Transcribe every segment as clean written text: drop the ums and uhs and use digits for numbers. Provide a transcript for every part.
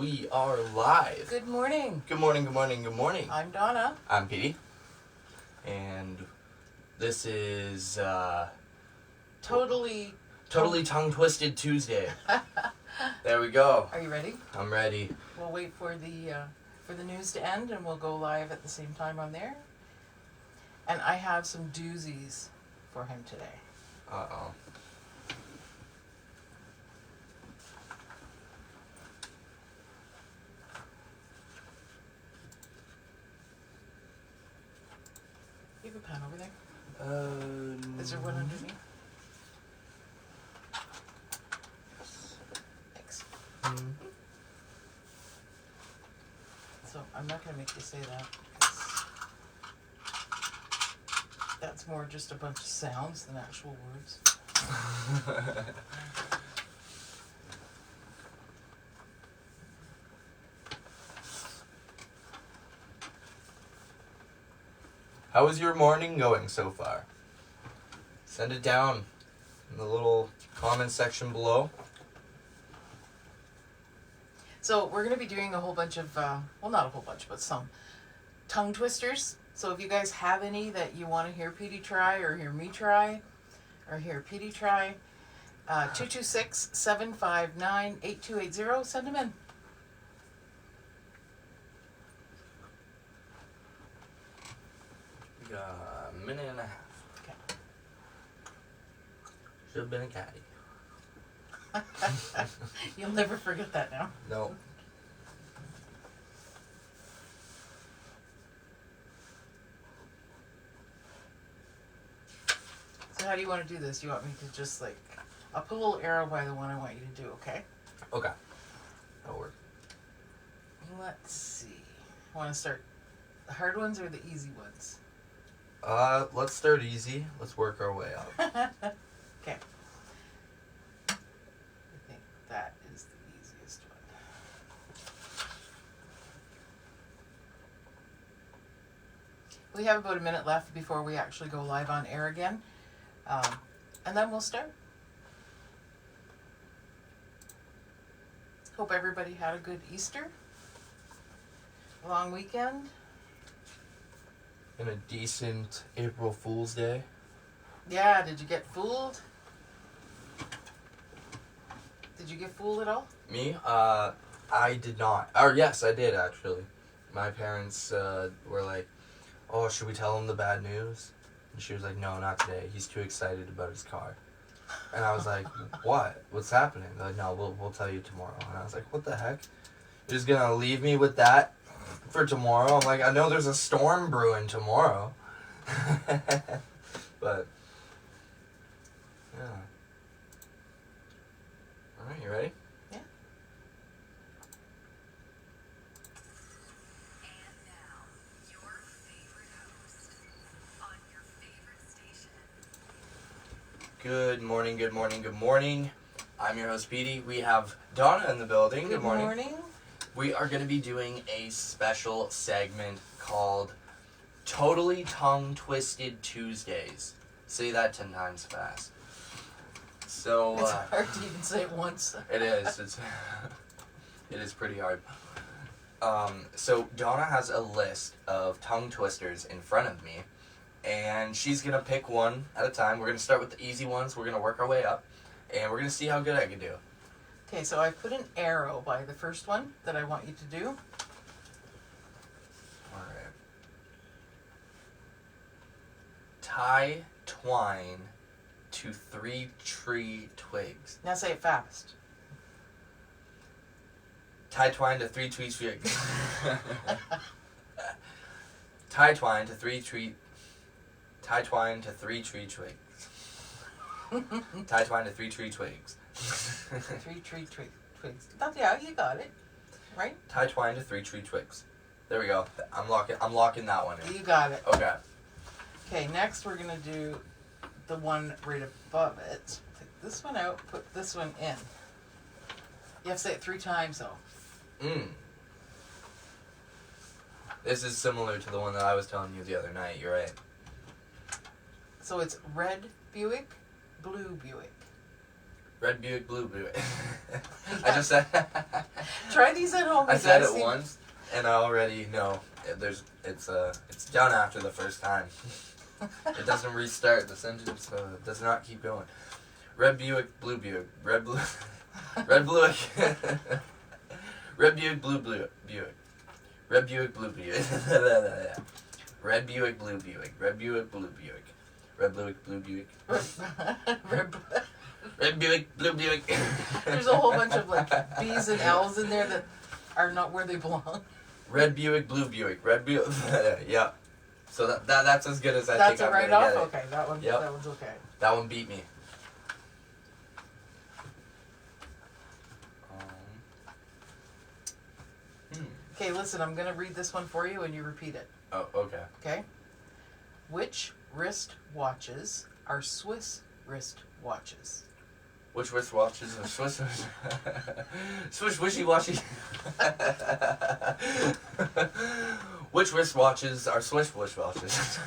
We are live. Good morning. Good morning, good morning, good morning. I'm Donna. I'm Petey. And this is Totally tongue-twisted Tuesday. There we go. Are you ready? I'm ready. We'll wait for the news to end and we'll go live at the same time on there. And I have some doozies for him today. Uh-oh. You have a pen over there? Is there Mm-hmm. one underneath? Thanks. So I'm not going to make you say that. Because that's more just a bunch of sounds than actual words. How is your morning going so far? Send it down in the little comment section below. So we're going to be doing a whole bunch of, well, not a whole bunch, but some tongue twisters. So if you guys have any that you want to hear Petey try or hear me try or hear Petey try, 226-759-8280, send them in. We got a minute and a half. Okay. Should have been a caddy. You'll never forget that now. No. So how do you want to do this? Do you want me to just like, I'll put a little arrow by the one I want you to do, okay? Okay. That'll work. Let's see. Want to start the hard ones or the easy ones? Let's start easy. Let's work our way up. Okay. I think that is the easiest one. We have about a minute left before we actually go live on air again. And then we'll start. Hope everybody had a good Easter. Long weekend. And a decent April Fool's Day. Yeah, did you get fooled? Did you get fooled at all? Me? I did not. Or yes, I did actually. My parents were like, "Oh, should we tell him the bad news?" And she was like, "No, not today. He's too excited about his car." And I was like, "What? What's happening?" They're like, "No, we'll tell you tomorrow." And I was like, "What the heck? You're just gonna leave me with that for tomorrow?" I'm like, "I know there's a storm brewing tomorrow." But yeah. All right, you ready? Yeah. And now, your favorite host on your favorite station. Good morning, good morning, good morning. I'm your host, Petey. We have Donna in the building. Good morning. We are going to be doing a special segment called Totally Tongue-Twisted Tuesdays. Say that 10 times fast. So, It's hard to even say it once. it is. It is pretty hard. So Donna has a list of tongue twisters in front of me, and she's gonna pick one at a time. We're gonna start with the easy ones. We're gonna work our way up, and we're gonna see how good I can do. Okay, so I put an arrow by the first one that I want you to do. All right. Tie twine to 3 tree twigs. Now say it fast. Tie twine to 3 tree twigs. Tie twine to 3 tree. Tie twine to 3 tree twigs. Tie twine to 3 tree twigs. 3 tree twigs. Yeah, you got it. Right? Tie twine to 3 tree twigs. There we go. I'm locking that one in. You got it. Okay. Okay, next we're gonna do the one right above it. Take this one out, put this one in. You have to say it 3 times though. This is similar to the one that I was telling you the other night. You're right. So it's red Buick, blue Buick. Red Buick, blue Buick. I just said. Try these at home. I you said guys it see- once, and I already know it's done after the first time. It doesn't restart the sentence, so it does not keep going. Red Buick, blue Buick, red Buick, red Buick, red Buick, blue Buick, red Buick, blue Buick, red Buick, blue Buick, red Buick, blue Buick, red Buick, blue Buick, red Buick, blue Buick. There's a whole bunch of like B's and L's in there that are not where they belong. Red Buick, blue Buick, red Buick. Yeah. So that's as good as I That's think a I'm gonna write-off? get it. Okay, that one. Yep. That one's okay. That one beat me. Okay, listen, I'm gonna read this one for you and you repeat it. Oh, okay. Okay? Which wrist watches are Swiss wrist watches? Which wristwatches are Swiss? Swish wishy washy. Which wristwatches are Swiss wish watches?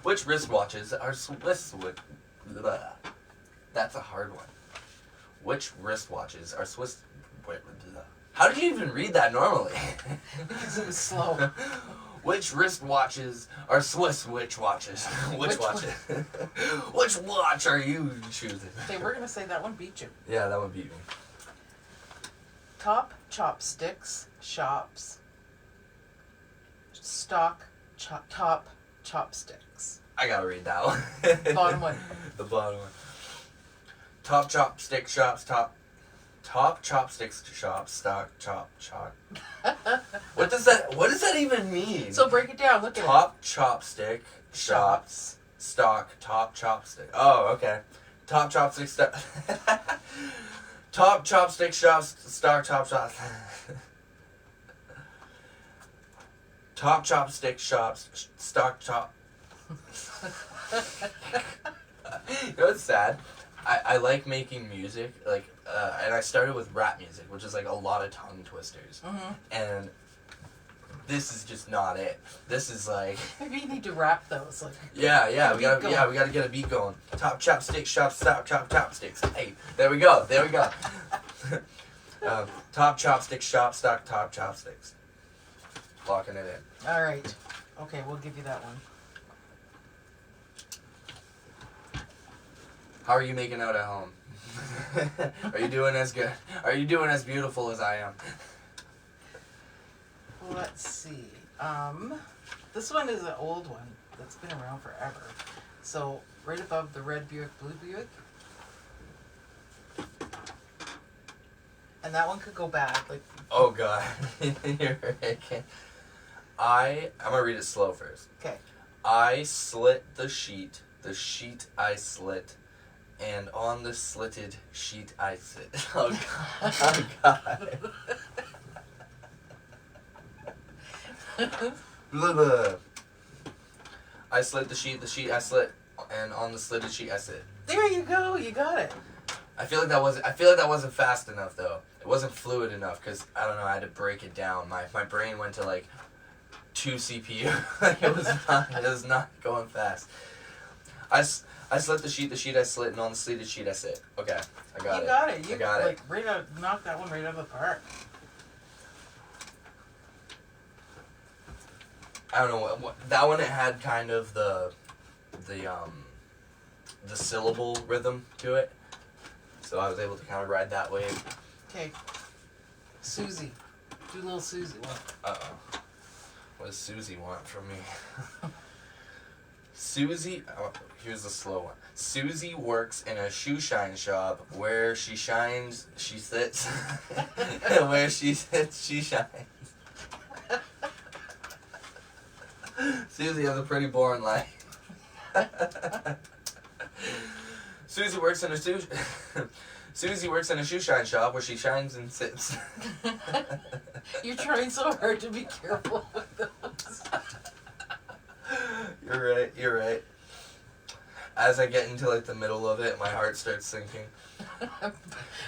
Which wristwatches are Swiss wish? That's a hard one. Which wristwatches are Swiss? How did you even read that normally? Because it was slow. Which wristwatches are Swiss witch watches? Which watches? Which watch are you choosing? Okay, we're gonna say that one beat you. Yeah, that would beat me. Top chopsticks shops stock top chopsticks. I gotta read that one. Bottom one. The bottom one. Top chopstick shops, top chopsticks shops, stock chop. What does that even mean? So break it down. Look at Top chopstick shops, stock top chopstick. Oh, okay. Top chopstick stock. Top chopstick shops, stock top chop. Top chopstick shops, stock chop. You know what's sad? I like making music, like, and I started with rap music, which is like a lot of tongue twisters, and this is just not it. This is like, Maybe you need to rap those. Like yeah, Get we a beat gotta get a beat going. Top chopstick shops, stop chopsticks. Hey, there we go. Top chopstick shop, stock top chopsticks. Locking it in. All right. Okay, we'll give you that one. How are you making out at home? Are you doing as good? Are you doing as beautiful as I am? Let's see. This one is an old one that's been around forever. So right above the red Buick, blue Buick. And that one could go bad. Like Oh God, you're right. I'm gonna read it slow first. okay. I slit the sheet I slit, and on the slitted sheet I sit. Oh God. Oh God. Blah, blah. I slit the sheet I slit, and on the slitted sheet I sit. There you go. You got it. I feel like that wasn't fast enough though. It wasn't fluid enough because I don't know. I had to break it down. My brain went to like 2 CPU. It was not going fast. I slit the sheet I slit, and on the slitted sheet I sit. Okay, I got it. You got it. You I got it. like right out, knock that one right out of the park. I don't know what that one. It had kind of the syllable rhythm to it, so I was able to kind of ride that wave. Okay. Susie. Do little Susie. Uh oh. What does Susie want from me? Susie, oh, here's the slow one. Susie works in a shoe shine shop. Where she shines, she sits. Where she sits, she shines. Susie has a pretty boring life. Susie works in a Susie works in a shoe shine shop where she shines and sits. You're trying so hard to be careful with those. You're right. As I get into like the middle of it, my heart starts sinking.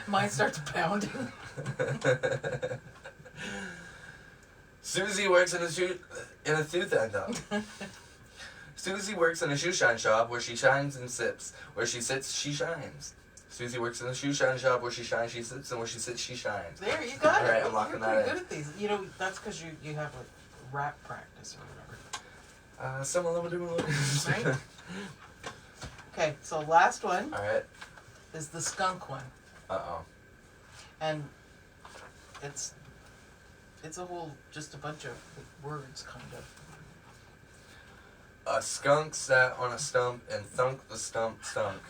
Mine starts pounding. Susie works in a tooth and Susie works in a shoe shine shop where she shines and sips. Where she sits, she shines. Susie works in a shoe shine shop where she shines, she sits, and where she sits, she shines. There, you got it. All right, I'm locking You're that pretty in. good at these. You know, that's because you have like rap practice or whatever. Some of them are doing Right? Okay, so last one Alright. is the skunk one, Uh-oh. and it's a whole just a bunch of words kind of. A skunk sat on a stump and thunk the stump stunk.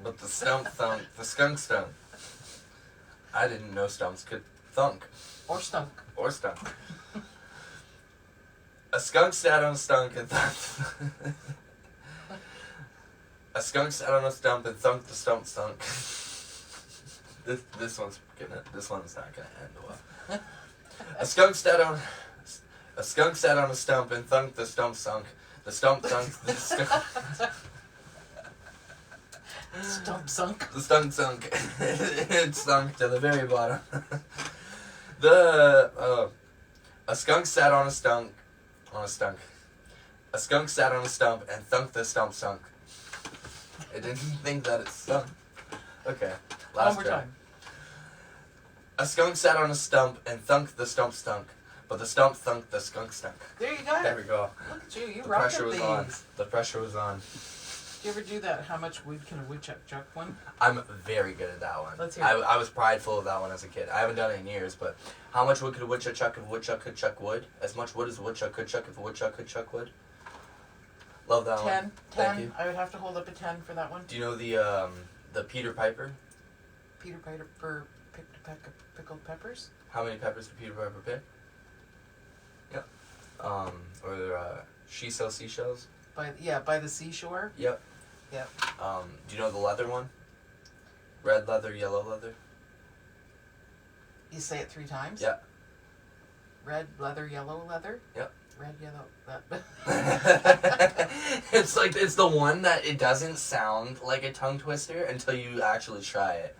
But the stump thunk, the skunk stunk. I didn't know stumps could thunk Or stunk. or stunk. A skunk sat on a stump and thunk. A skunk sat on a stump and thunk the stump stunk. This one's not gonna end well. A skunk sat on a stump and thunk the stump sunk. The stump thunk the skunk. Stump sunk. The stunk sunk. It stunk to the very bottom. A skunk sat on a stunk. A skunk sat on a stump and thunk the stump sunk. It didn't think that it stunk. Okay. Last One more try. time. A skunk sat on a stump and thunk the stump stunk. But the stump thunk the skunk stunk. There you go. There we go. Look at you. You The rock at pressure was these. on. The pressure was on. Do you ever do that? How much wood can a woodchuck chuck one? I'm very good at that one. Let's hear I, it. I was prideful of that one as a kid. I haven't done it in years, but how much wood could a woodchuck chuck if a woodchuck could chuck wood? As much wood as a woodchuck could chuck if a woodchuck could chuck wood? Love that 10. one. Thank you. I would have to hold up a 10 for that one. Do you know the Peter Piper? Peter Piper picked a peck of pickled peppers. How many peppers did Peter Piper pick? Yep. Or she sells seashells? By the seashore. Yep. Yep. Do you know the leather one? Red leather, yellow leather? You say it 3 times. Yeah. Red leather, yellow leather. Yep. Red, yellow. It's the one that it doesn't sound like a tongue twister until you actually try it.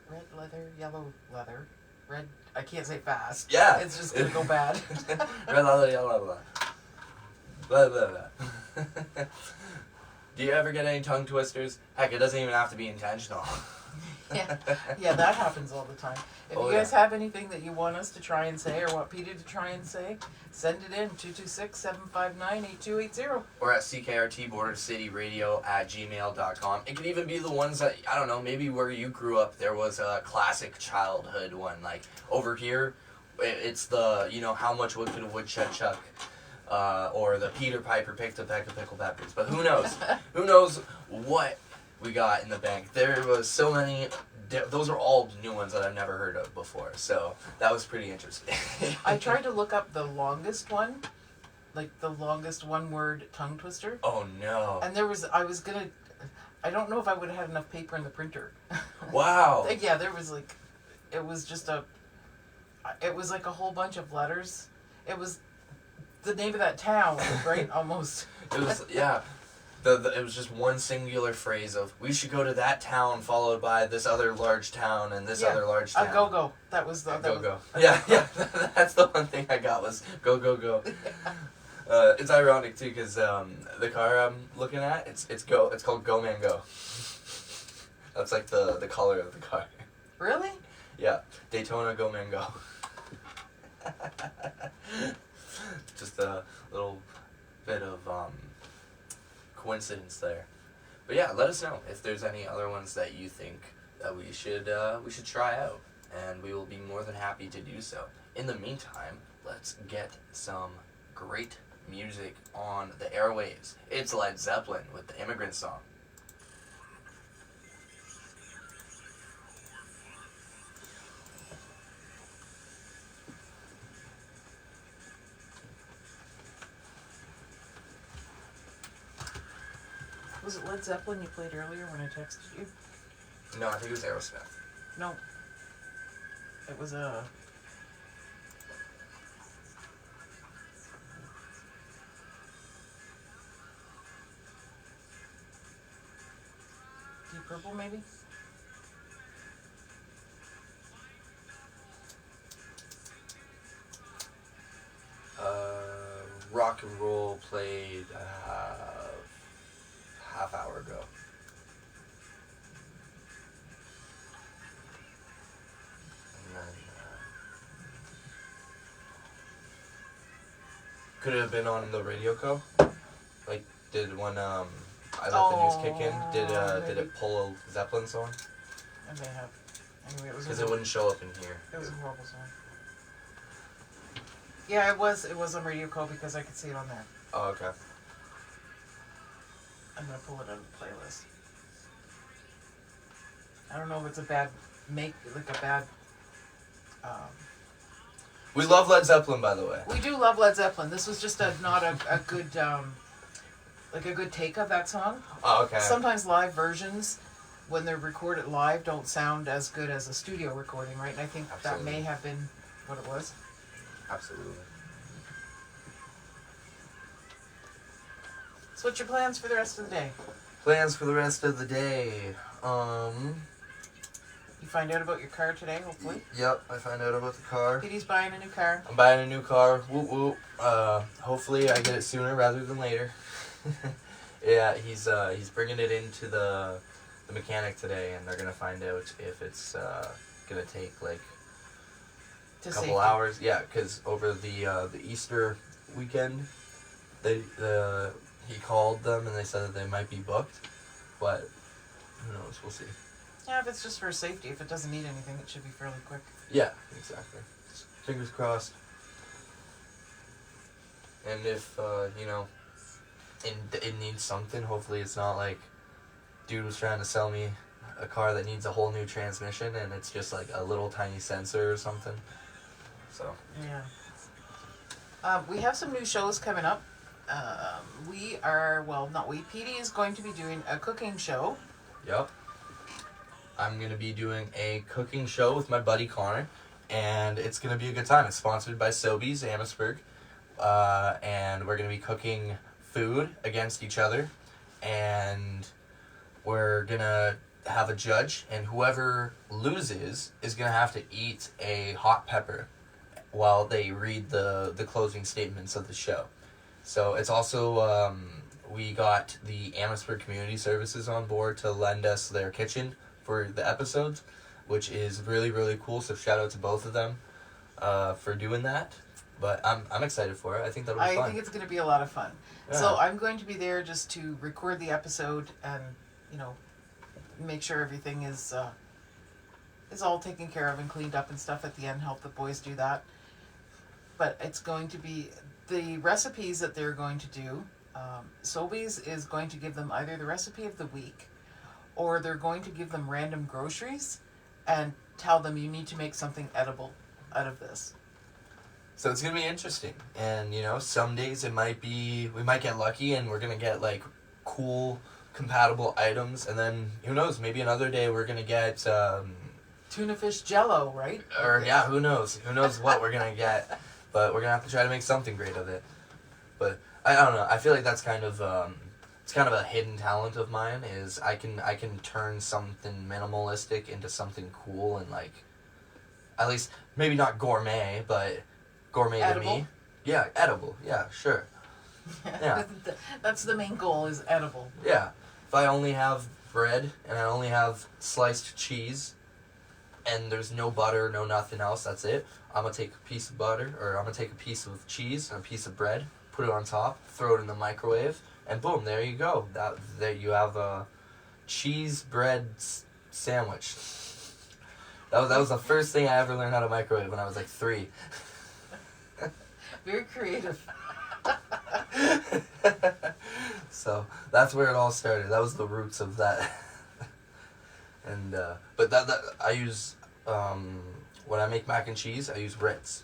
Red leather, yellow leather. Red. I can't say fast. Yeah. It's just gonna go bad. Red leather, yellow leather. Blah, blah, blah. Do you ever get any tongue twisters? Heck, it doesn't even have to be intentional. Yeah, that happens all the time. If Oh, you guys yeah. have anything that you want us to try and say or want Peter to try and say, send it in 226-759-8280. Or at ckrtbordercityradio@gmail.com. It can even be the ones that, I don't know, maybe where you grew up, there was a classic childhood one. Like, over here, it's the, how much wood could a woodchuck chuck? Or the Peter Piper picked a peck of pickled peppers. But who knows? Who knows what we got in the bank? There was so many. Those are all new ones that I've never heard of before. So that was pretty interesting. I tried to look up the longest one, like the longest one-word tongue twister, Oh no! and I don't know if I would have had enough paper in the printer. Wow. Yeah, there was like, it was like a whole bunch of letters. It was the name of that town, right? Almost. It was it was just one singular phrase of we should go to that town followed by this other large town and this Yeah, other large town. A go-go. That was the. Go. Yeah. That's the one thing I got was go. It's ironic too because the car I'm looking at it's called Go Man Go. That's like the color of the car. Really? Yeah, Daytona Go Man Go. Just a little bit of coincidence there. But yeah, let us know if there's any other ones that you think that we should try out, and we will be more than happy to do so. In the meantime, let's get some great music on the airwaves. It's Led Zeppelin with the Immigrant Song. Was it Led Zeppelin you played earlier when I texted you? No, I think it was Aerosmith. No. It was a. Deep Purple, maybe? Rock and roll played Could it have been on the radio co? Like, did when I let the news kick in, did maybe. it pull a Zeppelin song? And they have. Anyway, it was. Because it wouldn't show up in here. It was a horrible song. Yeah, it was. It was on Radio Co because I could see it on there. Oh, okay. I'm gonna pull it out of the playlist. I don't know if it's a bad We love Led Zeppelin, by the way. We do love Led Zeppelin. This was just not a good like a good take of that song. Oh, okay. Sometimes live versions, when they're recorded live, don't sound as good as a studio recording, right? And I think Absolutely. that may have been what it was. Absolutely. So what's your plans for the rest of the day? Plans for the rest of the day. You find out about your car today, hopefully. Yep, I find out about the car. Petey's buying a new car. I'm buying a new car. Whoop whoop. Hopefully I get it sooner rather than later. Yeah, he's bringing it into the mechanic today, and they're gonna find out if it's gonna take like To a couple safety. hours. Yeah, because over the Easter weekend, he called them and they said that they might be booked, but who knows? We'll see. Yeah, if it's just for safety, if it doesn't need anything, it should be fairly quick. Yeah, exactly. Fingers crossed. And if it needs something, hopefully it's not like dude was trying to sell me a car that needs a whole new transmission and it's just like a little tiny sensor or something. So Yeah. We have some new shows coming up. Petey is going to be doing a cooking show. yep. I'm gonna be doing a cooking show with my buddy Connor, and it's gonna be a good time. It's sponsored by Sobeys Amherstburg, and we're gonna be cooking food against each other, and we're gonna have a judge, and whoever loses is gonna have to eat a hot pepper while they read the closing statements of the show. So it's also we got the Amherstburg Community Services on board to lend us their kitchen for the episodes, which is really, really cool. So shout out to both of them for doing that. But I'm excited for it. I think that'll be I fun. think it's going to be a lot of fun. Yeah. So I'm going to be there just to record the episode and, make sure everything is all taken care of and cleaned up and stuff at the end. Help the boys do that. But it's going to be the recipes that they're going to do. Sobeys is going to give them either the recipe of the week, or they're going to give them random groceries and tell them you need to make something edible out of this. So it's gonna be interesting, and some days we might get lucky and we're gonna get like cool compatible items, and then who knows, maybe another day we're gonna get Tuna fish jello, right? who knows what we're gonna get, but we're gonna have to try to make something great of it. But I don't know, I feel like that's kind of it's kind of a hidden talent of mine, is I can turn something minimalistic into something cool, and like at least maybe not gourmet, but gourmet Edible? to me. Yeah, edible. Yeah, sure. Yeah. That's the main goal, is edible. Yeah. If I only have bread and I only have sliced cheese and there's no butter, no nothing else, that's it. I'm going to take a piece of butter, or I'm going to take a piece of cheese and a piece of bread, put it on top, throw it in the microwave, and boom, there you go. There you have a cheese bread sandwich. That was the first thing I ever learned how to microwave when I was like 3. Very creative. So that's where it all started. That was the roots of that. And but that I use when I make mac and cheese, I use Ritz.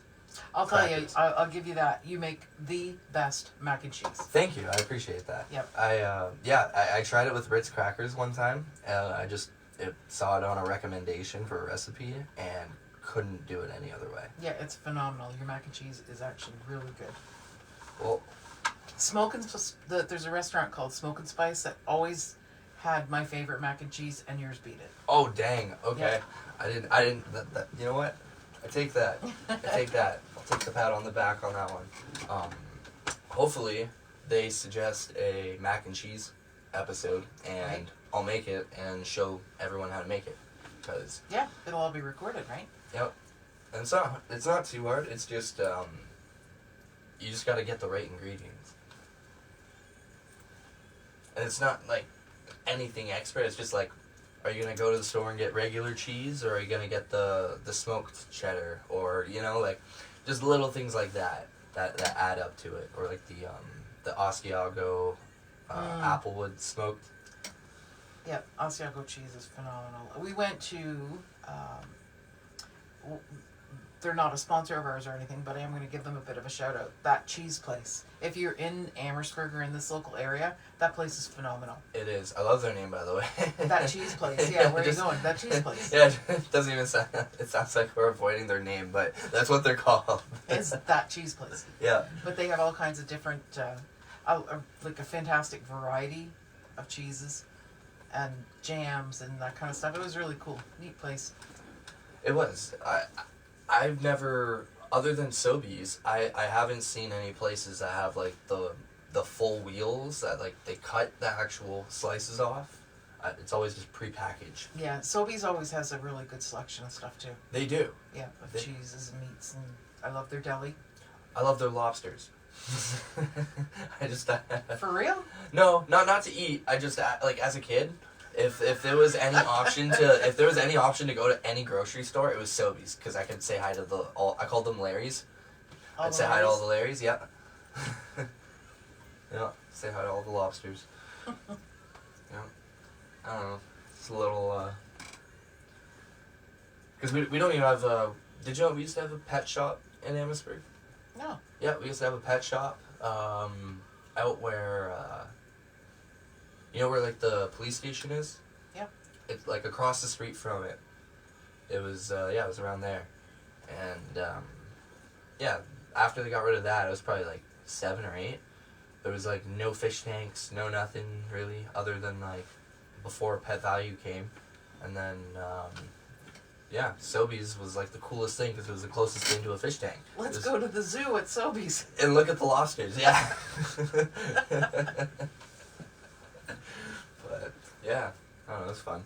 I'll tell you, Crackers. I'll give you that. You make the best mac and cheese. Thank you, I appreciate that. Yep. I tried it with Ritz crackers one time. I saw it on a recommendation for a recipe and couldn't do it any other way. Yeah, it's phenomenal. Your mac and cheese is actually really good. Well, There's a restaurant called Smoke and Spice that always had my favorite mac and cheese, and yours beat it. oh dang, okay. Yeah. I didn't. You know what? I take that. I take that. I'll take the pat on the back on that one. Hopefully, they suggest a mac and cheese episode, and Right. I'll make it and show everyone how to make it. Cause Yeah, it'll all be recorded, right? yep, and it's not too hard. It's just you just gotta get the right ingredients. And it's not like anything extra. It's just like, are you gonna go to the store and get regular cheese, or are you gonna get the smoked cheddar, or like just little things like that add up to it, or like the Asiago Applewood smoked. Yep, Asiago cheese is phenomenal. We went to, they're not a sponsor of ours or anything, but I am going to give them a bit of a shout out. That cheese place. If you're in Amherstburg or in this local area, that place is phenomenal. It is. I love their name, by the way. That cheese place. Yeah, where are you going? That cheese place. Yeah, it doesn't even sound. It sounds like we're avoiding their name, but that's what they're called. It's that cheese place. Yeah. But they have all kinds of different, like a fantastic variety of cheeses and jams and that kind of stuff. It was really cool. Neat place. It was. I've never, other than Sobeys, I haven't seen any places that have like the full wheels that like they cut the actual slices off. It's always just prepackaged. Yeah, Sobeys always has a really good selection of stuff too. They do. Yeah, of cheeses and meats, and I love their deli. I love their lobsters. I just For real? no, not to eat. I just like as a kid, if there was any option to go to any grocery store, it was Sobeys, because I could say hi to I called them Larrys. I'd say hi to all the Larrys. Yeah. Yeah. Say hi to all the lobsters. Yeah. I don't know. It's a little because we don't even have did you know we used to have a pet shop in Amherstburg? No. Yeah, we used to have a pet shop out where, where like the police station is? Yeah. It's like across the street from it. It was, it was around there. And, after they got rid of that, it was probably like 7 or 8. There was like no fish tanks, no nothing really, other than like before Pet Value came. And then, Sobeys was like the coolest thing because it was the closest thing to a fish tank. Let's go to the zoo at Sobeys. And look at the lobsters, yeah. But yeah, I don't know, it's fun.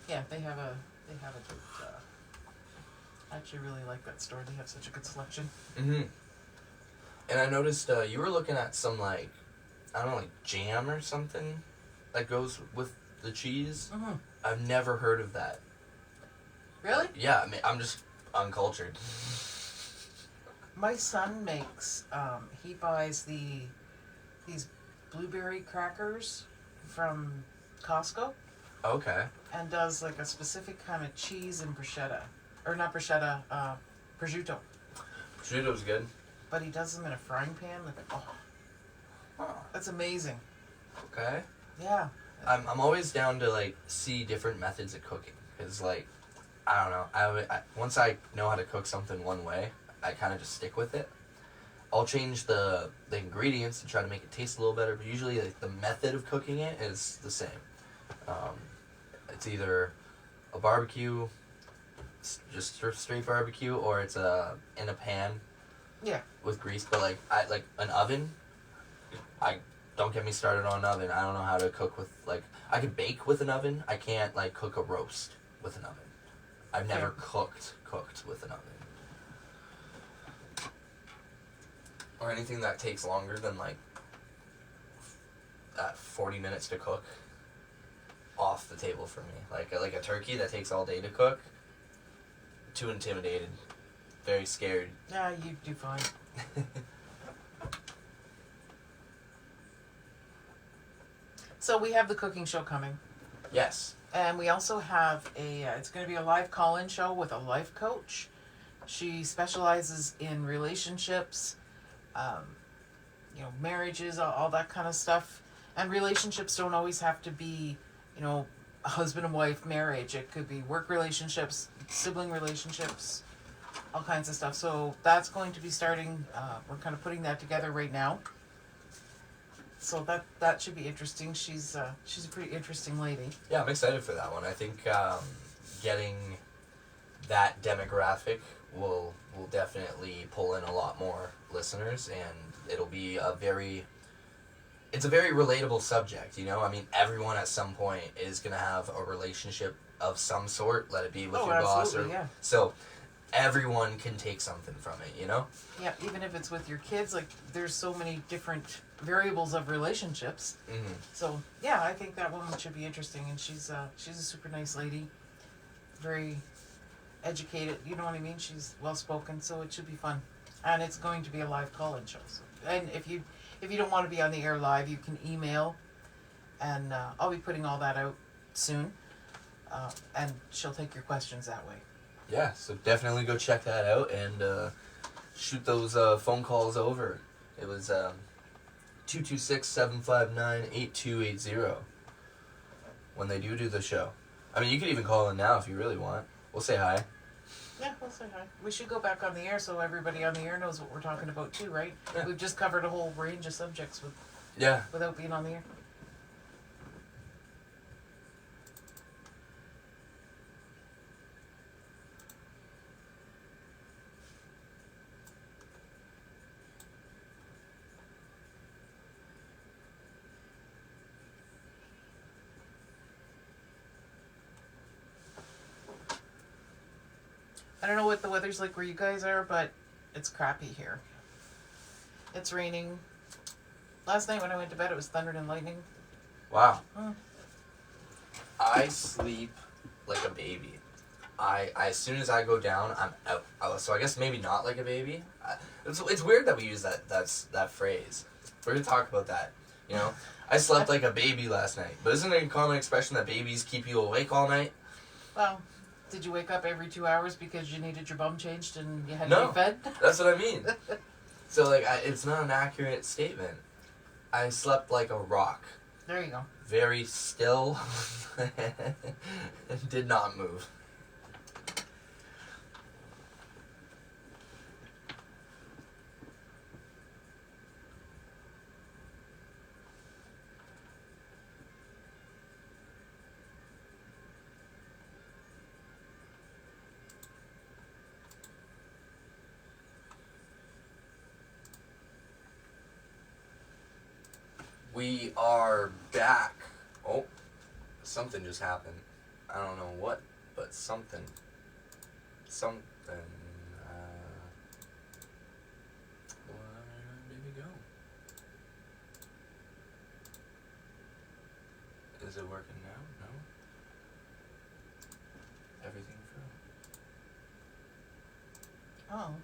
Yeah, they have a good. I actually really like that store. They have such a good selection. Mhm. And I noticed you were looking at some like, I don't know, like jam or something that goes with the cheese. Mm-hmm. I've never heard of that. Really? Yeah, I mean, I'm just uncultured. My son makes. He buys these blueberry crackers from Costco Okay. and does like a specific kind of cheese and bruschetta, or not bruschetta, prosciutto. Prosciutto's good. But he does them in a frying pan. Like, Oh, that's amazing. okay. Yeah. I'm always down to like see different methods of cooking, because like I don't know, I once I know how to cook something one way, I kind of just stick with it. I'll change the ingredients to try to make it taste a little better, but usually like the method of cooking it is the same. It's either a barbecue, just straight barbecue, or it's in a pan. Yeah. With grease, but like an oven. Don't get me started on an oven. I don't know how to cook with like I can bake with an oven. I can't like cook a roast with an oven. I've never cooked with an oven. Or anything that takes longer than like 40 minutes to cook. Off the table for me. Like a turkey that takes all day to cook. Too intimidated. Very scared. Yeah, you do fine. So we have the cooking show coming. Yes. And we also have it's going to be a live call-in show with a life coach. She specializes in relationships, marriages, all that kind of stuff. And relationships don't always have to be, a husband and wife marriage. It could be work relationships, sibling relationships, all kinds of stuff. So that's going to be starting. We're kind of putting that together right now. So that should be interesting. She's a pretty interesting lady. Yeah, I'm excited for that one. I think getting that demographic will definitely pull in a lot more listeners, and it'll be it's a very relatable subject, I mean, everyone at some point is going to have a relationship of some sort, let it be with your boss or... Yeah. So, everyone can take something from it, you know? Yeah, even if it's with your kids, like there's so many different variables of relationships. Mm-hmm. So yeah, I think that one should be interesting, and she's a super nice lady, very educated. You know what I mean? She's well spoken, so it should be fun, and it's going to be a live call-in show. So, and if you don't want to be on the air live, you can email, and I'll be putting all that out soon, and she'll take your questions that way. Yeah, so definitely go check that out and shoot those phone calls over. It was 226-759-8280 when they do the show. I mean, you could even call in now if you really want. We'll say hi. Yeah, we'll say hi. We should go back on the air so everybody on the air knows what we're talking about too, right? Yeah. We've just covered a whole range of subjects Yeah. without being on the air. I don't know what the weather's like where you guys are, but it's crappy here. It's raining. Last night when I went to bed, it was thundering and lightning. Wow. Mm. I sleep like a baby. As soon as I go down, I'm out. So I guess maybe not like a baby. It's weird that we use that phrase. We're gonna talk about that. You know, I slept like a baby last night. But isn't it a common expression that babies keep you awake all night? Well, did you wake up every 2 hours because you needed your bum changed and you had No. to be fed? That's what I mean. So like, it's not an accurate statement. I slept like a rock, There you go. very still, and did not move. We are back. Oh, something just happened. I don't know what, but something. Something. Where did we go? Is it working now? No. Everything froze. Oh.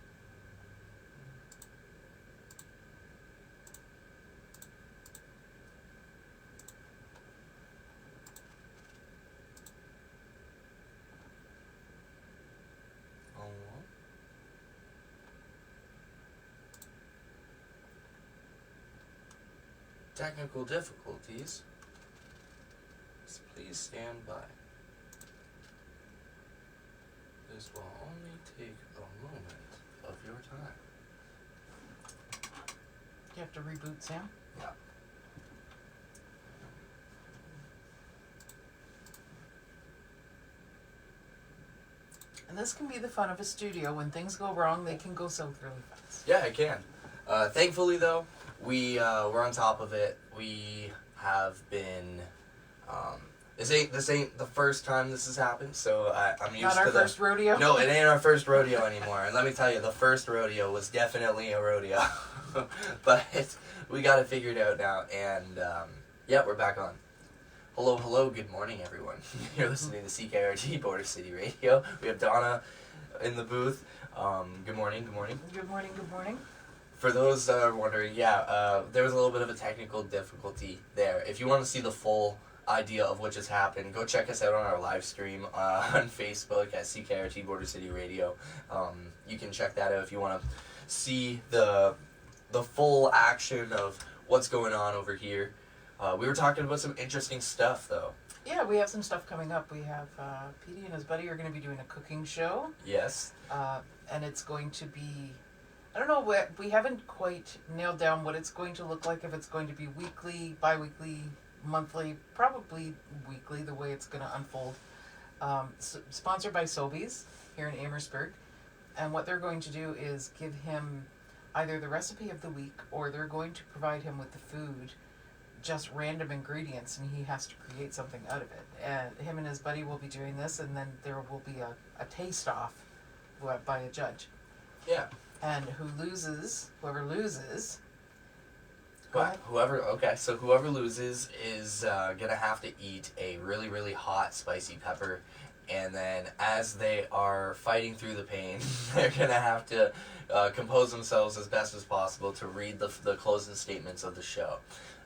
Technical difficulties. So please stand by. This will only take a moment of your time. You have to reboot, Sam? Yeah. And this can be the fun of a studio. When things go wrong, they can go south really fast. Yeah, I can. Thankfully, though, we're on top of it. We have been. This ain't the first time this has happened, so I'm used Not our to the. first rodeo? No, it ain't our first rodeo anymore. And let me tell you, the first rodeo was definitely a rodeo, but we got it figured out now, and yeah, we're back on. Hello, good morning, everyone. You're listening to CKRT Border City Radio. We have Donna in the booth. Good morning. Good morning, good morning. For those that are wondering, yeah, there was a little bit of a technical difficulty there. If you want to see the full idea of what just happened, go check us out on our live stream on Facebook at CKRT Border City Radio. You can check that out if you want to see the full action of what's going on over here. We were talking about some interesting stuff, though. Yeah, we have some stuff coming up. We have Petey and his buddy are going to be doing a cooking show. Yes. And it's going to be, I don't know, we haven't quite nailed down what it's going to look like, if it's going to be weekly, bi-weekly, monthly, probably weekly, the way it's going to unfold. Sponsored by Sobeys here in Amherstburg. And what they're going to do is give him either the recipe of the week, or they're going to provide him with the food, just random ingredients, and he has to create something out of it. And him and his buddy will be doing this, and then there will be a taste off by a judge. Yeah. And whoever loses. Go ahead. Whoever loses is gonna have to eat a really, really hot, spicy pepper, and then as they are fighting through the pain, they're gonna have to compose themselves as best as possible to read the closing statements of the show.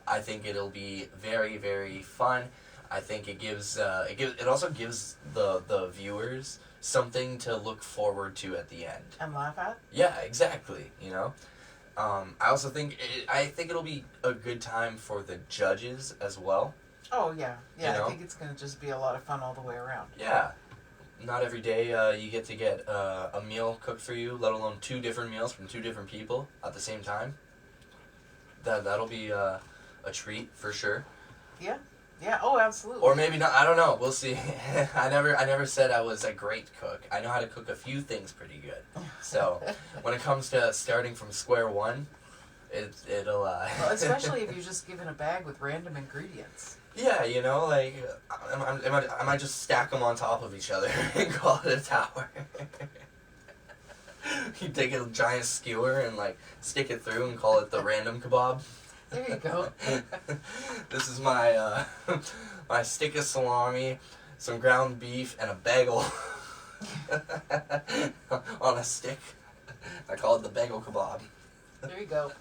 I think it'll be very, very fun. I think it also gives the viewers something to look forward to at the end. And laugh at. Yeah, exactly. You know. I also think it'll be a good time for the judges as well. Oh yeah, yeah. You know? I think it's gonna just be a lot of fun all the way around. Yeah, not every day you get to get a meal cooked for you, let alone 2 different meals from 2 different people at the same time. That'll be a treat for sure. Yeah. Yeah. Oh, absolutely. Or maybe not. I don't know. We'll see. I never said I was a great cook. I know how to cook a few things pretty good. So when it comes to starting from square one, it'll. Well, especially if you're just given a bag with random ingredients. Yeah, you know, like I might just stack them on top of each other and call it a tower. You take a giant skewer and like stick it through and call it the random kebab. There you go. This is my my stick of salami, some ground beef, and a bagel on a stick. I call it the bagel kebab. There you go.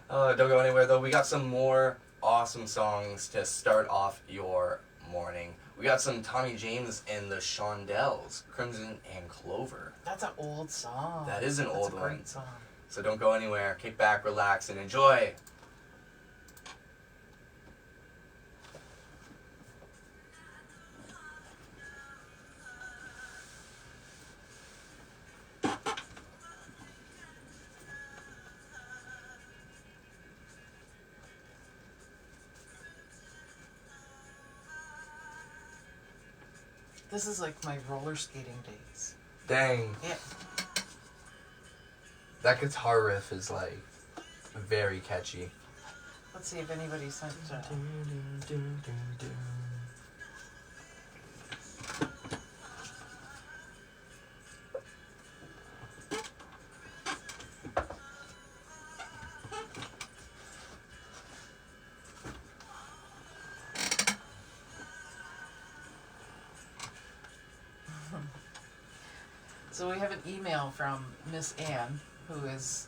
Don't go anywhere though. We got some more awesome songs to start off your morning. We got some Tommy James and the Shondells, Crimson and Clover. That's an old song. That is an That's old a one. great song. So don't go anywhere. Kick back, relax, and enjoy. This is like my roller skating days. Dang. Yeah. That guitar riff is like very catchy. Let's see if anybody sent. So we have an email from Miss Anne, who is,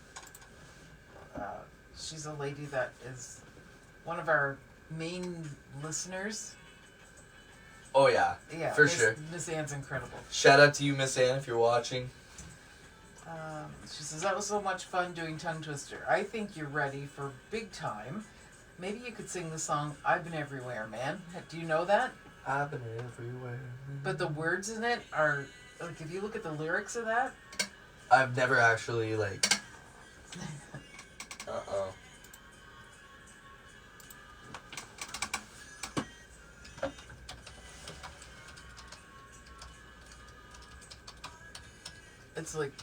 she's a lady that is one of our main listeners. Oh yeah, Yeah, for sure. Miss Anne's incredible. Shout out to you, Miss Ann, if you're watching. She says, that was so much fun doing Tongue Twister. I think you're ready for big time. Maybe you could sing the song, I've Been Everywhere, Man. Do you know that? I've been everywhere. But the words in it are, like, if you look at the lyrics of that, I've never actually like. Uh-oh. it's like,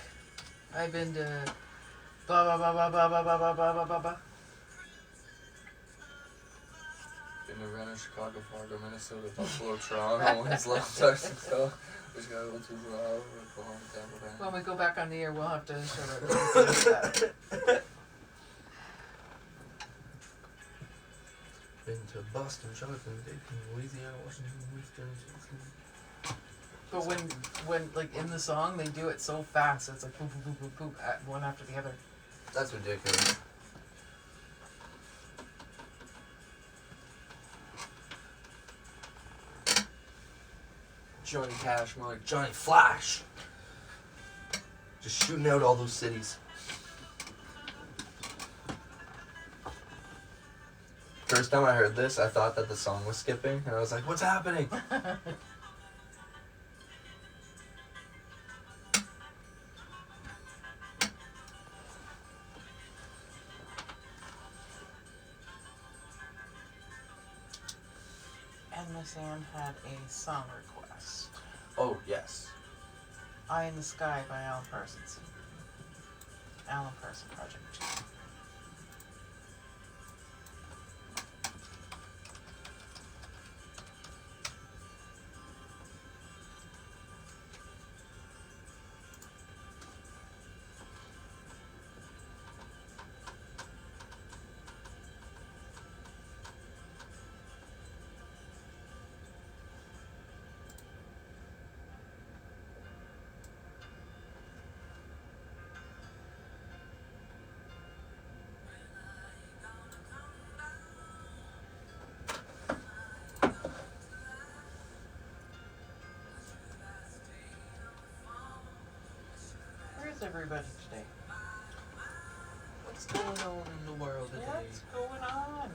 I've been to blah, blah, blah, blah, blah, blah, blah, blah, blah, blah, blah, blah. Been to Renner, Chicago, Fargo, Minnesota, Buffalo, Toronto, Winslow, Mexico. Which guy went to Oklahoma, Tampa. When we go back on the air, we'll have to show that. Been to Boston, Charlottesville, Dayton, Louisiana, Washington, Houston. But when like in the song, they do it so fast, it's like boop, boop, boop, boop, boop, one after the other. That's ridiculous. Johnny Cash, more like Johnny Flash. Just shooting out all those cities. First time I heard this, I thought that the song was skipping, and I was like, what's happening? And Miss Anne had a song request. Oh, yes. Eye in the Sky by Alan Parsons. Alan Parsons Project. everybody today? What's going on in the world today? What's going on?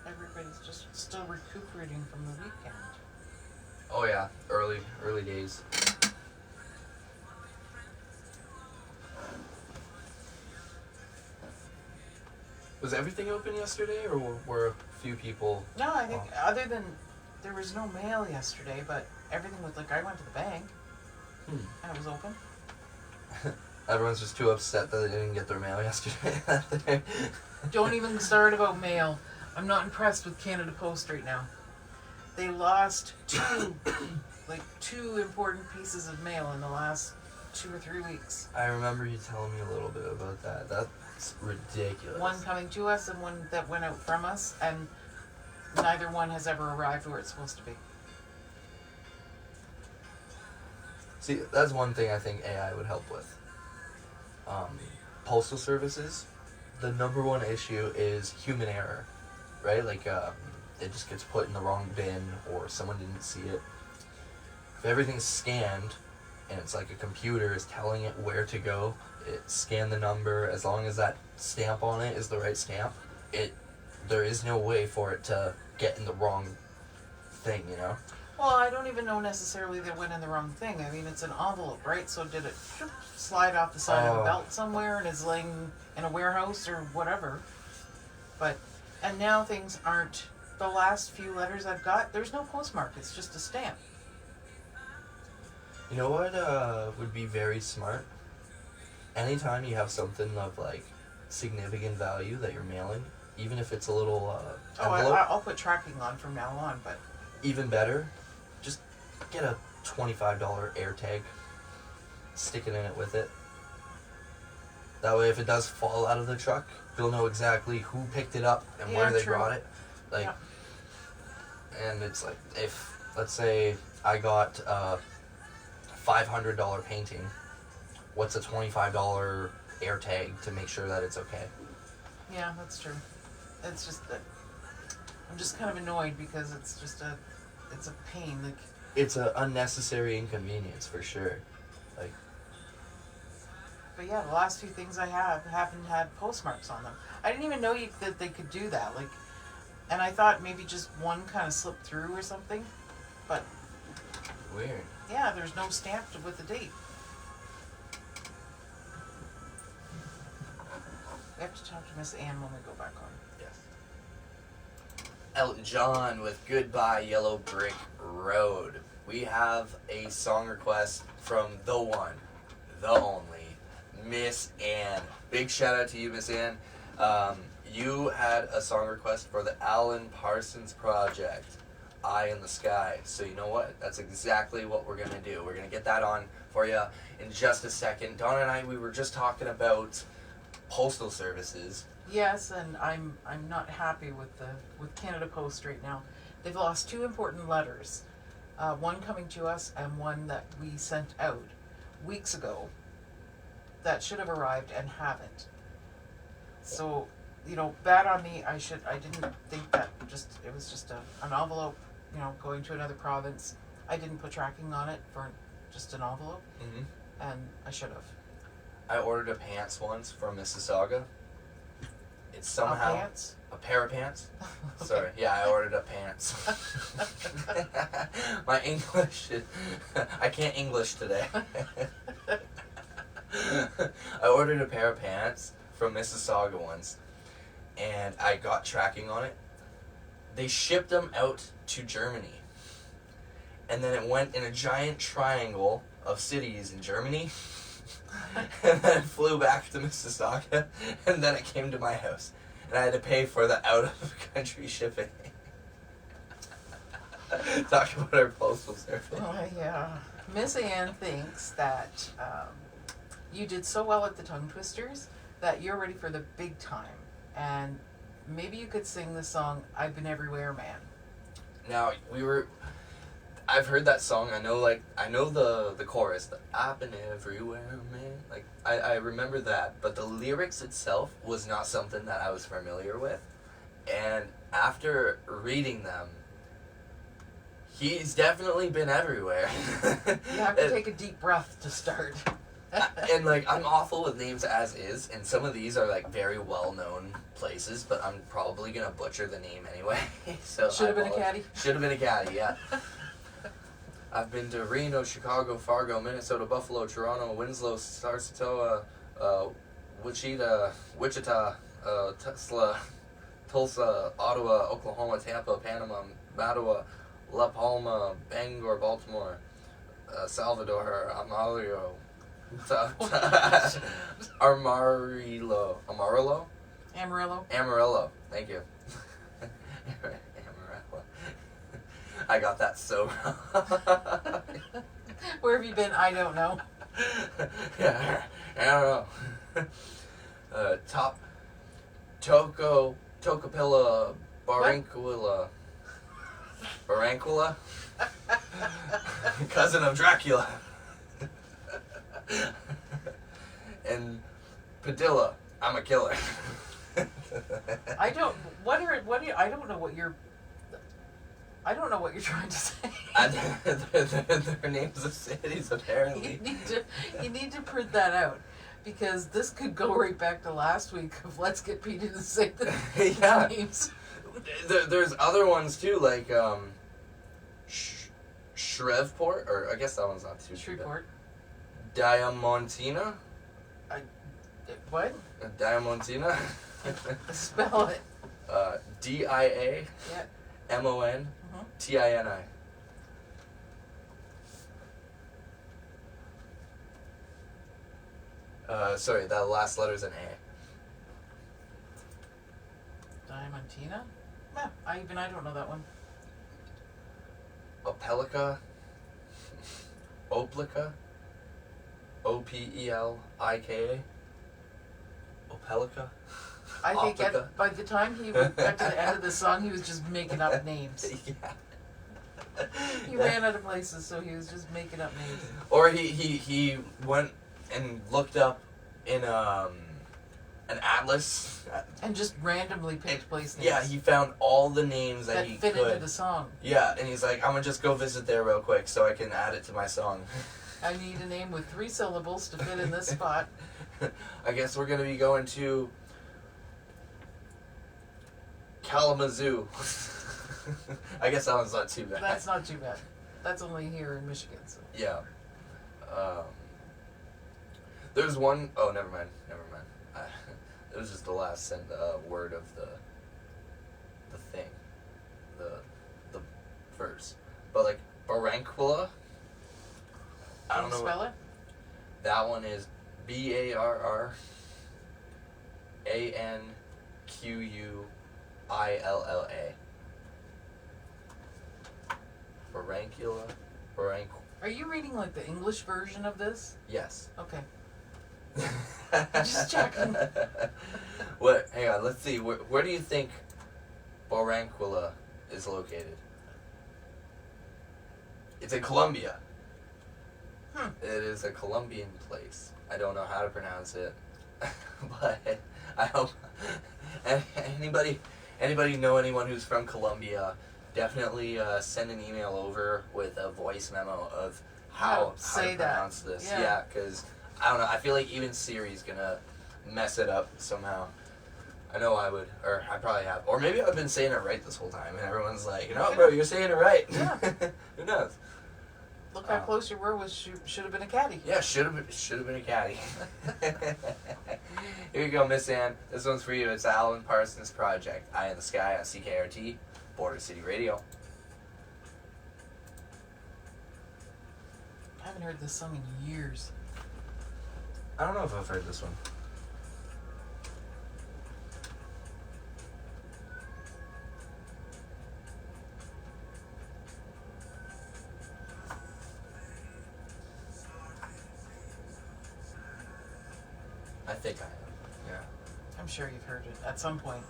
Everybody's just still recuperating from the weekend. Oh yeah, early days. Was everything open yesterday, or were a few people? No, I think other than there was no mail yesterday, but everything was like I went to the bank and it was open. Everyone's just too upset that they didn't get their mail yesterday. Don't even start about mail. I'm not impressed with Canada Post right now. They lost two important pieces of mail in the last 2 or 3 weeks. I remember you telling me a little bit about that. That's ridiculous. One coming to us and one that went out from us, and neither one has ever arrived where it's supposed to be. See, that's one thing I think AI would help with. Postal services, the number one issue is human error, right? Like, it just gets put in the wrong bin or someone didn't see it. If everything's scanned and it's like a computer is telling it where to go, it scanned the number, as long as that stamp on it is the right stamp, there is no way for it to get in the wrong thing, you know? Well, I don't even know necessarily that it went in the wrong thing. I mean, it's an envelope, right? So did it slide off the side of a belt somewhere and is laying in a warehouse or whatever? And now things aren't, the last few letters I've got, there's no postmark. It's just a stamp. You know what would be very smart? Anytime you have something of like significant value that you're mailing, even if it's a little envelope, I'll put tracking on from now on, but even better, just get a $25 air tag, stick it in it with it. That way if it does fall out of the truck, you'll know exactly who picked it up and where they true. brought it. Like, Yeah. and it's like, if, let's say I got a $500 painting, what's a $25 air tag to make sure that it's okay? Yeah, that's true. It's just that I'm just kind of annoyed because it's a pain. Like, It's an unnecessary inconvenience for sure. Like, but yeah, the last few things I haven't had postmarks on them. I didn't even know that they could do that. Like, and I thought maybe just one kind of slipped through or something, but weird. yeah, there's no stamp with the date. I have to talk to Miss Ann when we go back on. Yes. Elton John with Goodbye Yellow Brick Road. We have a song request from the one, the only, Miss Ann. Big shout out to you, Miss Ann. You had a song request for the Alan Parsons Project, Eye in the Sky. So you know what? That's exactly what we're going to do. We're going to get that on for you in just a second. Donna and I, we were just talking about postal services. Yes, and I'm not happy with Canada Post right now. They've lost two important letters, one coming to us and one that we sent out weeks ago that should have arrived and haven't. So, you know, bad on me. I didn't think that it was just an envelope, you know, going to another province. I didn't put tracking on it for just an envelope, and I should have. I ordered a pants once from Mississauga. It's somehow Pants? a pair of pants. Okay. Sorry, yeah, I ordered a pants. My English is, I can't English today. I ordered a pair of pants from Mississauga once, and I got tracking on it. They shipped them out to Germany, and then it went in a giant triangle of cities in Germany. And then it flew back to Mississauga, and then it came to my house, and I had to pay for the out-of-country shipping. Talk about our postal service. Oh, yeah. Miss Ann thinks that you did so well at the tongue twisters that you're ready for the big time, and maybe you could sing the song "I've Been Everywhere, Man." Now I've heard that song. I know the chorus. The I've been everywhere, man. Like I remember that, but the lyrics itself was not something that I was familiar with. And after reading them, he's definitely been everywhere. You have to take a deep breath to start. And like I'm awful with names as is, and some of these are like very well known places, but I'm probably gonna butcher the name anyway. So Should have been a caddy. Should have been a caddy, yeah. I've been to Reno, Chicago, Fargo, Minnesota, Buffalo, Toronto, Winslow, Sarasota, Wichita, Tesla, Tulsa, Ottawa, Oklahoma, Tampa, Panama, Mattawa, La Palma, Bangor, Baltimore, Salvador, Amarillo, Amarillo, Amarillo. Thank you. Amarillo. I got that so wrong. Where have you been? I don't know. Yeah, I don't know. Tocopilla, Barranquilla. Barranquilla? Cousin of Dracula. And Padilla, I'm a killer. I don't know what you're trying to say. They're names of cities, apparently. You need to print that out, because this could go right back to last week of let's get Peter to say the Yeah. names. There's other ones too, like Shreveport, or I guess that one's not too Shreveport. Diamantina? What? Diamantina? Spell it. DIAMONTINI. Sorry, that last letter's an A. Diamantina? No, I don't know that one. Opelika, Oplika, OPELIKA, Opelika. I think Oplica. by the time he got to the end of the song, he was just making up names. Yeah. He ran out of places, so he was just making up names. Or he went and looked up in an atlas. And just randomly picked place names. Yeah, he found all the names that that he fit could. into the song. Yeah, and he's like, I'm gonna just go visit there real quick so I can add it to my song. I need a name with 3 syllables to fit in this spot. I guess we're gonna be going to Kalamazoo. I guess that one's not too bad. That's not too bad. That's only here in Michigan. So. Yeah. There's one oh never mind. It was just the last word of the thing. The verse. But like Barranquilla. I don't Can you know. spell it? That one is BARRANQUILLA. Barranquilla. Are you reading like the English version of this? Yes. Okay. Just checking. What? Hang on. Let's see. Where do you think Barranquilla is located? It's in Colombia. It is a Colombian place. I don't know how to pronounce it, but I hope anybody know anyone who's from Colombia, definitely send an email over with a voice memo of how say to that. pronounce this. Yeah. Yeah, because I don't know. I feel like even Siri's gonna mess it up somehow. I know I would, or I probably have, or maybe I've been saying it right this whole time, and everyone's like, "No, bro, you're saying it right." Yeah. Who knows? Look how close you were with should have been a caddy. Yeah, should have been a caddy. Here you go, Miss Ann. This one's for you. It's the Alan Parsons Project. Eye in the Sky on CKRT, Border City Radio. I haven't heard this song in years. I don't know if I've heard this one. I think I have. Yeah. I'm sure you've heard it at some point.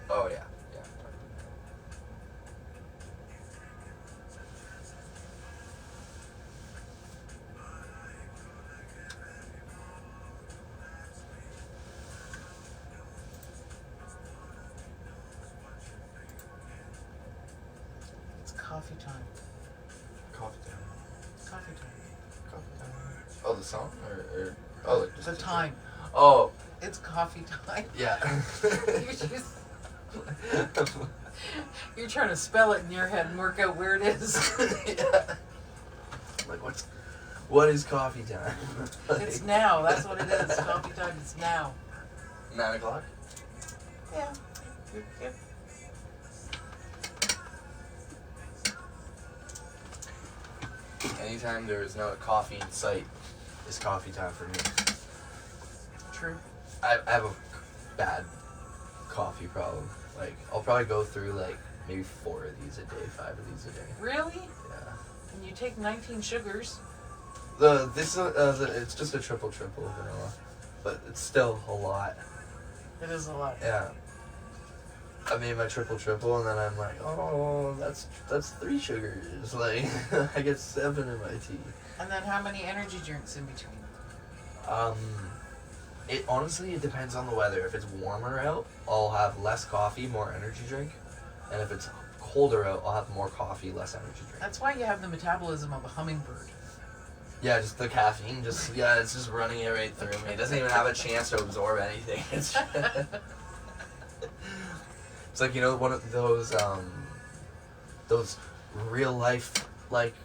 Oh yeah. Yeah. It's coffee time. the song or oh like just The time. Oh It's coffee time. Yeah. You're trying to spell it in your head and work out where it is. Yeah. Like what is coffee time? It's now. That's what it is. Coffee time. It's now. 9 o'clock. Yeah. Yep. Anytime there is no coffee in sight. It's coffee time for me. True. I have a bad coffee problem. Like I'll probably go through like maybe 4 of these a day, 5 of these a day. Really? Yeah. And you take 19 sugars. It's just a triple vanilla, but it's still a lot. It is a lot. Yeah. I made my triple, and then I'm like, oh, that's 3 sugars. Like I get 7 in my tea. And then how many energy drinks in between? It honestly it depends on the weather. If it's warmer out, I'll have less coffee, more energy drink, and if it's colder out, I'll have more coffee, less energy drink. That's why you have the metabolism of a hummingbird. Yeah, just the caffeine, it's just running it right through me. It doesn't even have a chance to absorb anything. It's It's like, you know, one of those real life like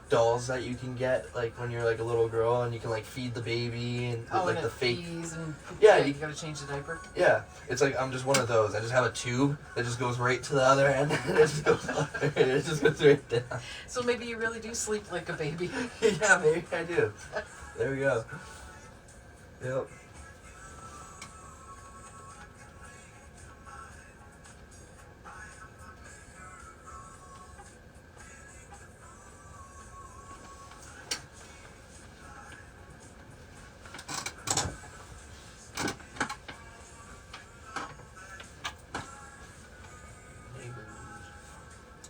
dolls that you can get like when you're like a little girl and you can like feed the baby and Oh, like and the it fake. pees and Yeah, you you- gotta change the diaper. Yeah, it's like I'm just one of those. I just have a tube that just goes right to the other end and it just goes right down. So maybe you really do sleep like a baby. Yeah, maybe I do. There we go. Yep.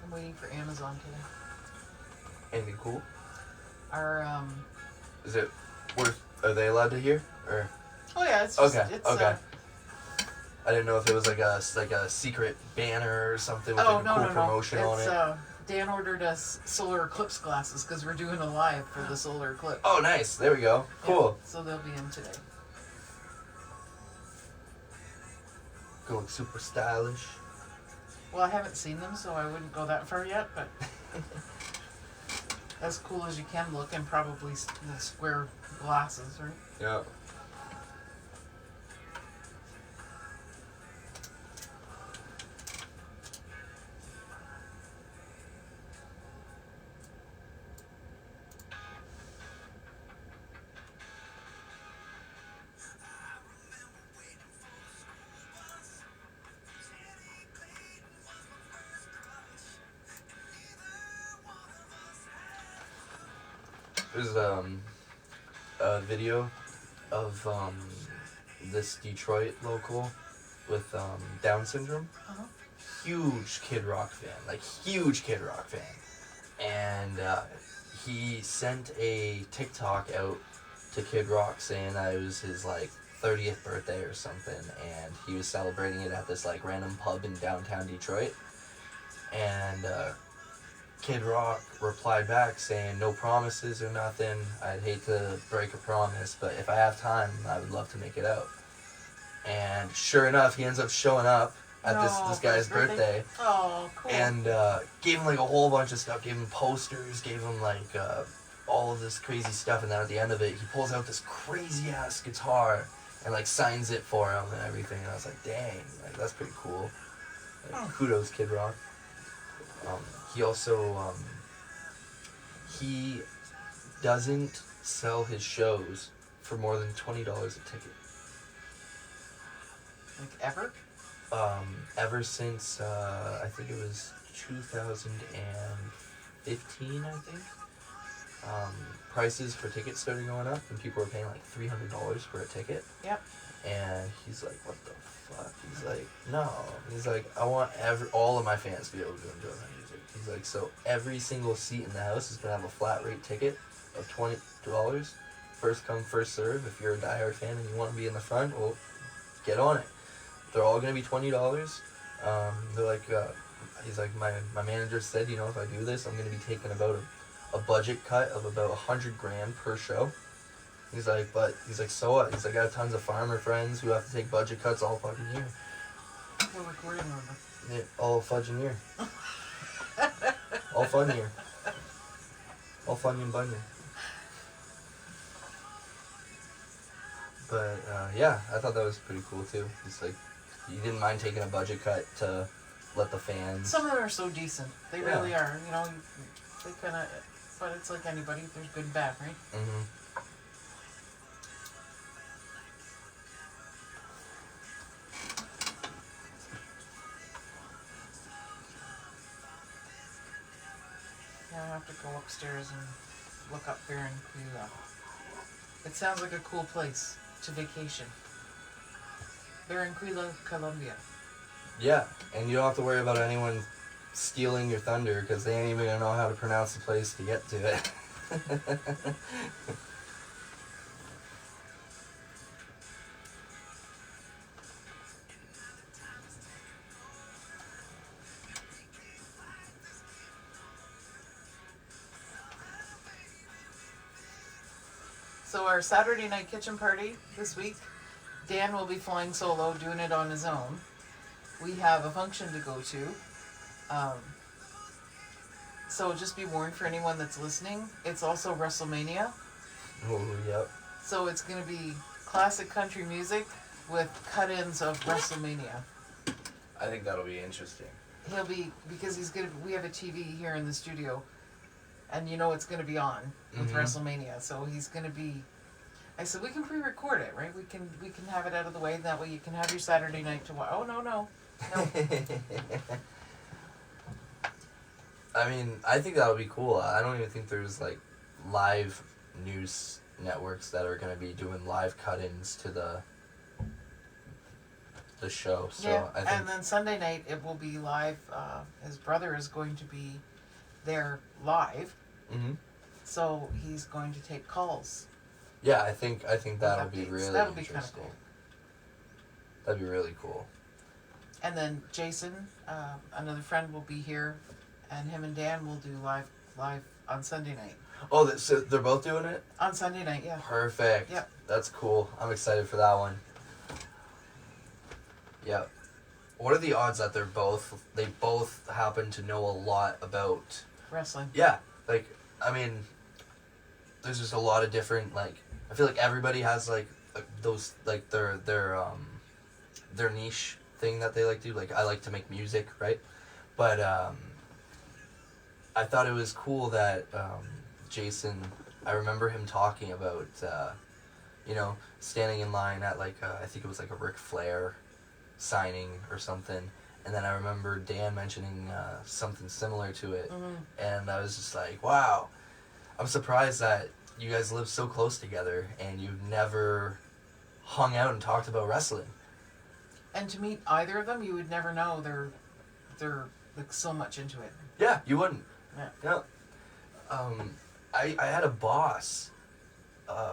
I'm waiting for Amazon today. Anything cool? Our Is it worth? Are they allowed to hear? Or oh yeah, it's just, okay, it's okay. I didn't know if it was like a secret banner or something with like a cool promotion on It's it. Dan ordered us solar eclipse glasses because we're doing a live for the solar eclipse. Oh, nice. There we go. Cool. Yeah, so they'll be in today. Going super stylish. Well, I haven't seen them, so I wouldn't go that far yet, but as cool as you can look, and probably the square glasses, right? Yeah. There's a video of this Detroit local with Down syndrome. Uh-huh. Huge Kid Rock fan, like huge Kid Rock fan, and he sent a TikTok out to Kid Rock saying that it was his like 30th birthday or something, and he was celebrating it at this like random pub in downtown Detroit, and Kid Rock replied back saying, "No promises or nothing. I'd hate to break a promise, but if I have time, I would love to make it out." And sure enough, he ends up showing up at this for guy's his birthday, Oh, cool. and gave him like a whole bunch of stuff. Gave him posters. Gave him like all of this crazy stuff. And then at the end of it, he pulls out this crazy ass guitar and like signs it for him and everything. And I was like, dang, like that's pretty cool. Like, kudos, Kid Rock. He also he doesn't sell his shows for more than $20 a ticket. Like ever? Ever since I think it was 2015, I think. Prices for tickets started going up, and people were paying like $300 for a ticket. Yep. And he's like, "What the fuck?" He's like, "No." He's like, "I want all of my fans to be able to enjoy my music." He's like, "So every single seat in the house is gonna have a flat rate ticket of $20. First come, first serve. If you're a diehard fan and you want to be in the front, well, get on it. They're all gonna be $20. They're like, he's like, my manager said, you know, if I do this, I'm gonna be taking about a budget cut of about $100,000 per show, He's like, so what? He's like, I got tons of farmer friends who have to take budget cuts all fucking year. We're recording, remember? Yeah, all fudging year. All fun year. All Funyun Bunyan. But, yeah, I thought that was pretty cool, too. It's like, you didn't mind taking a budget cut to let the fans... Some of them are so decent. They Yeah. really are. You know, they kind of... But it's like anybody. There's good and bad, right? Mm-hmm. Yeah, I have to go upstairs and look up Barranquilla. It sounds like a cool place to vacation. Barranquilla, Colombia. Yeah, and you don't have to worry about anyone stealing your thunder because they ain't even gonna know how to pronounce the place to get to it. So our Saturday night kitchen party this week, Dan will be flying solo, doing it on his own. We have a function to go to. So just be warned for anyone that's listening. It's also WrestleMania. Oh, yep. So it's going to be classic country music with cut-ins of WrestleMania. I think that'll be interesting. He'll be, because we have a TV here in the studio, and you know it's going to be on with Mhm. WrestleMania. So he's going to be, I said, we can pre-record it, right? We can have it out of the way. That way you can have your Saturday night to watch. Oh, no. I mean, I think that would be cool. I don't even think there's, like, live news networks that are going to be doing live cut-ins to the show. So Yeah, I think... and then Sunday night it will be live. His brother is going to be there live, Mhm. so he's going to take calls. Yeah, I think that'll be updates. really That'll be kinda interesting. cool. That'd be really cool. And then Jason, another friend, will be here, and him and Dan will do live on Sunday night. Oh, so they're both doing it? On Sunday night, yeah. Perfect. Yep. That's cool. I'm excited for that one. Yep. What are the odds that they both happen to know a lot about... Wrestling. Yeah, like, I mean, there's just a lot of different, like, I feel like everybody has, like those, like, their niche thing that they like to do. Like, I like to make music, right? But, I thought it was cool that, Jason, I remember him talking about, standing in line at, like, I think it was, like, a Ric Flair signing or something. And then I remember Dan mentioning something similar to it. Mm-hmm. And I was just like, wow, I'm surprised that you guys live so close together and you've never hung out and talked about wrestling. And to meet either of them, you would never know they're like so much into it. Yeah, you wouldn't. Yeah. I had a boss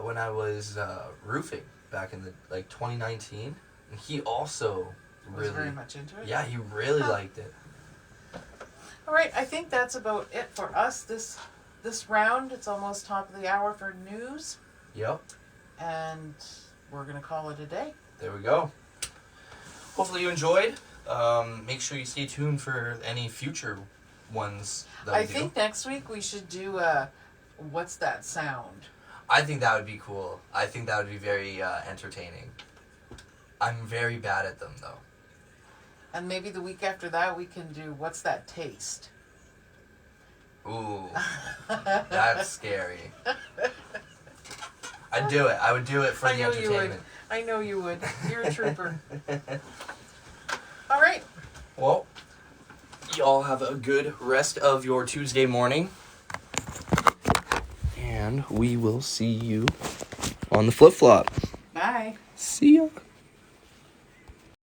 when I was roofing back in 2019, and he also Was very much into it. Yeah, he really liked it. All right, I think that's about it for us this round. It's almost top of the hour for news, Yep, and we're gonna call it a day. there we go. Hopefully you enjoyed. Make sure you stay tuned for any future ones that we I do. think next week we should do what's that sound? I think that would be cool. I think that would be very entertaining. I'm very bad at them, though. And maybe the week after that we can do what's that taste? Ooh, that's scary. I'd do it. I would do it for I the know you would. entertainment. I know you would. You're a trooper. All right. Well, y'all have a good rest of your Tuesday morning. And we will see you on the flip-flop. Bye. See ya.